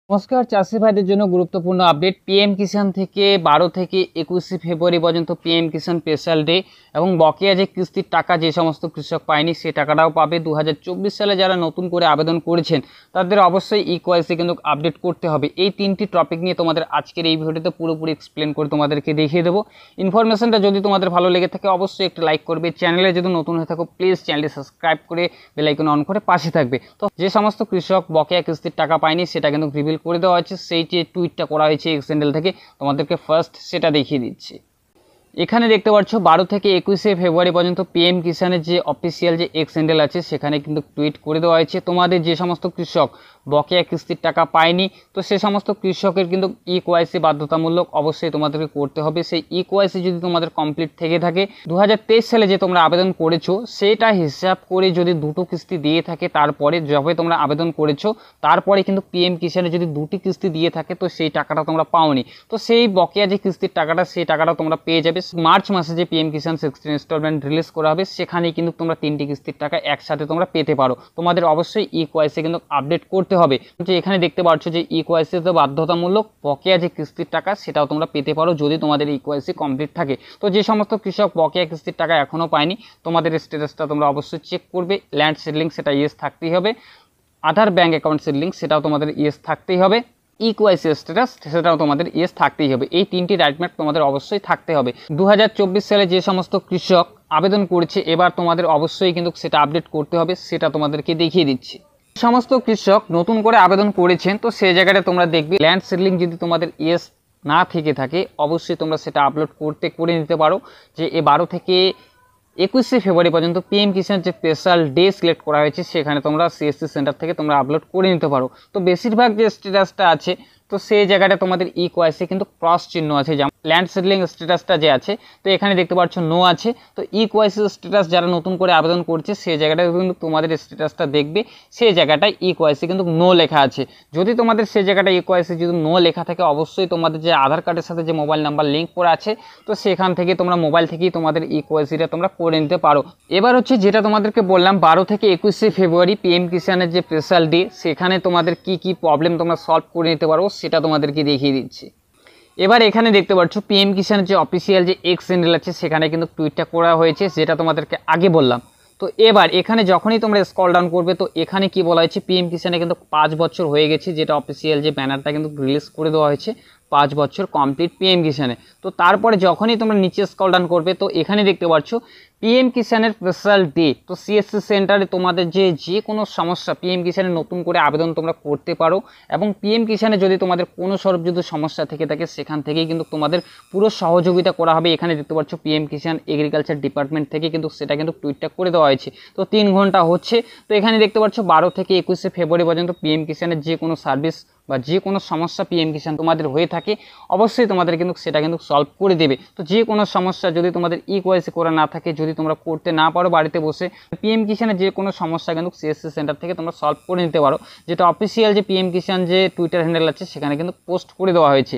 নমস্কার চাষি ভাইদের জন্য গুরুত্বপূর্ণ আপডেট। পিএম কিষাণ থেকে 12 থেকে 21 ফেব্রুয়ারি পর্যন্ত পিএম কিষাণ স্পেশাল ডে এবং বকেয়া যে কিস্তির টাকা যে সমস্ত কৃষক পায়নি সে টাকাটাও পাবে। 2024 সালে যারা নতুন করে আবেদন করেছেন তাদের অবশ্যই ইকোয়াইসি কিন্তু আপডেট করতে হবে। এই তিনটি টপিক নিয়ে তোমাদের আজকের এই ভিডিওতে পুরোপুরি এক্সপ্লেন করে তোমাদেরকে দেখিয়ে দেবো। ইনফরমেশনটা যদি তোমাদের ভালো লেগে থাকে অবশ্যই একটু লাইক করবে, চ্যানেলে যদি নতুন হয়ে থাকো প্লিজ চ্যানেলটি সাবস্ক্রাইব করে বেল আইকন অন করে পাশে থাকবে। তো যে সমস্ত কৃষক বকেয়া কিস্তির টাকা পায়নি সেটা কিন্তু রিভিল করে দেওয়া হয়েছে। সেই যে টুইটটা করা হয়েছে এক্স হ্যান্ডেল থেকে তোমাদেরকে ফার্স্ট সেটা দেখিয়ে দিচ্ছি। এখানে দেখতে পাচ্ছ 12 থেকে 21 ফেব্রুয়ারি পর্যন্ত পিএম কিষাণের যে অফিসিয়াল যে এক্স হ্যান্ডেল আছে সেখানে কিন্তু টুইট করে দেওয়া হয়েছে। তোমাদের যে সমস্ত কৃষক বকেয়া কিস্তির টাকা পায়নি তো সে সমস্ত কৃষকের কিন্তু ইকোয়াইসি বাধ্যতামূলক অবশ্যই তোমাদেরকে করতে হবে। সেই ইকোয়াইসি যদি তোমাদের কমপ্লিট থেকে থাকে 2023 সালে যে তোমরা আবেদন করেছো সেটা হিসাব করে যদি দুটো কিস্তি দিয়ে থাকে, তারপরে যবে তোমরা আবেদন করেছো তারপরে কিন্তু পিএম কিষাণে যদি দুটি কিস্তি দিয়ে থাকে তো সেই টাকাটা তোমরা পাওনি। তো সেই বকেয়া যে কিস্তির টাকাটা সেই টাকাটা তোমরা পেয়ে যাবে। মার্চ মাসে যে পিএম কিষাণ 16 ইনস্টলমেন্ট রিলিজ করা হবে সেখানে কিন্তু তোমরা তিনটি কিস্তির টাকা একসাথে তোমরা পেতে পারো। তোমাদের অবশ্যই ইকোয়াইসি কিন্তু আপডেট করতে হবে। যে এখানে দেখতে পাচ্ছ যে ইকোয়াইসি তো বাধ্যতামূলক, বকেয়া যে কিস্তির টাকা সেটাও তোমরা পেতে পারো যদি তোমাদের ইকোয়াইসি কমপ্লিট থাকে। তো যে সমস্ত কৃষক বকেয়া কিস্তির টাকা এখনও পায়নি তোমাদের স্ট্যাটাসটা তোমরা অবশ্যই চেক করবে। ল্যান্ড সিডলিং সেটা ইয়েস থাকতেই হবে, আধার ব্যাঙ্ক অ্যাকাউন্ট সিডলিং সেটাও তোমাদের ইয়েস থাকতেই হবে, ইকোয়াইসি স্ট্যাটাস সেটাও তোমাদের ইয়েস থাকতেই হবে। এই তিনটি রাইটমার্ক তোমাদের অবশ্যই থাকতে হবে। 2024 সালে যে সমস্ত কৃষক আবেদন করেছে এবার তোমাদের অবশ্যই কিন্তু সেটা আপডেট করতে হবে, সেটা তোমাদেরকে দেখিয়ে দিচ্ছি। সমস্ত কৃষক নতুন করে আবেদন করেছেন তো সেই জায়গাটা তোমরা দেখবে ল্যান্ড সিডলিং যদি তোমাদের ইয়েস না থেকে থাকে অবশ্যই তোমরা সেটা আপলোড করে নিতে পারো। যে 12 থেকে 21 ফেব্রুয়ারি পর্যন্ত পিএম কিষাণ যে স্পেশাল ডে সিলেক্ট করা হয়েছে সেখানে তোমরা সিএসসি সেন্টার থেকে তোমরা আপলোড করে নিতে পারো। তো বেশিরভাগ যে স্ট্যাটাসটা আছে তো সেই জায়গাটা তোমাদের ইকোয়াইসি কিন্তু ক্রস চিহ্ন আছে, যেমন ল্যান্ড সিডলিং স্ট্যাটাসটা যে আছে তো এখানে দেখতে পাচ্ছ নো আছে। তো ইকোয়াইসি স্ট্যাটাস যারা নতুন করে আবেদন করছে সেই জায়গাটা কিন্তু তোমাদের স্ট্যাটাসটা দেখবে সেই জায়গাটায় ইকোয়াইসি কিন্তু নো লেখা আছে। যদি তোমাদের সেই জায়গাটা ইকোয়াইসি যদি নো লেখা থাকে অবশ্যই তোমাদের যে আধার কার্ডের সাথে যে মোবাইল নাম্বার লিঙ্ক করা আছে তো সেখান থেকে তোমরা মোবাইল থেকেই তোমাদের ইকোয়াইসিটা তোমরা করে নিতে পারো। এবার হচ্ছে যেটা তোমাদেরকে বললাম 12 থেকে 21 ফেব্রুয়ারি পিএম কিষাণের যে স্পেশাল ডে সেখানে তোমাদের কি কি প্রবলেম তোমরা সলভ করে নিতে পারো সেটা তোমাদেরকে দেখিয়ে দিচ্ছি। এবার এখানে দেখতে পাচ্ছ পিএম কিষাণের যে অফিসিয়াল যে এক্স হ্যান্ডেল আছে সেখানে কিন্তু টুইটটা করা হয়েছে যেটা তোমাদেরকে আগে বললাম। তো এবার এখানে যখনই তোমরা স্ক্রল ডাউন করবে তো এখানে কি বলা হয়েছে পিএম কিষাণে কিন্তু 5 বছর হয়ে গেছে, যেটা অফিসিয়াল যে ব্যানারটা কিন্তু রিলিজ করে দেওয়া হয়েছে 5 বছর কমপ্লিট পিএম কিষাণে। তো তারপরে যখনই তোমরা নিচে স্ক্রল ডাউন করবে তো এখানে দেখতে পাচ্ছ পিএম কিষাণের স্পেশাল ডে। তো সিএসসি সেন্টারে তোমাদের যে কোনো সমস্যা পিএম কিষাণে নতুন করে আবেদন তোমরা করতে পারো এবং পিএম কিষাণে যদি তোমাদের কোনো স্বরূপ যদি সমস্যা থেকে থাকে সেখান থেকেই কিন্তু তোমাদের পুরো সহযোগিতা করা হবে। এখানে দেখতে পাচ্ছ পিএম কিষাণ এগ্রিকালচার ডিপার্টমেন্ট থেকে কিন্তু সেটা কিন্তু টুইটটা করে দেওয়া হয়েছে। তো 3 ঘন্টা হচ্ছে। তো এখানে দেখতে পাচ্ছ 12 থেকে 21 ফেব্রুয়ারি পর্যন্ত পিএম কিষাণের যে কোনো সার্ভিস বা যে কোনো সমস্যা পিএম কিষাণ তোমাদের হয়ে থাকে অবশ্যই তোমাদের কিন্তু সেটা কিন্তু সলভ করে দেবে। তো যে কোনো সমস্যা যদি তোমাদের ইকোয়াইসি করা না থাকে, যদি তোমরা করতে না পারো বাড়িতে বসে পিএম কিষাণের যে কোনো সমস্যা কিন্তু সিএসসি সেন্টার থেকে তোমরা সলভ করে নিতে পারো, যেটা অফিসিয়াল যে পিএম কিষাণ যে টুইটার হ্যান্ডেল আছে সেখানে কিন্তু পোস্ট করে দেওয়া হয়েছে।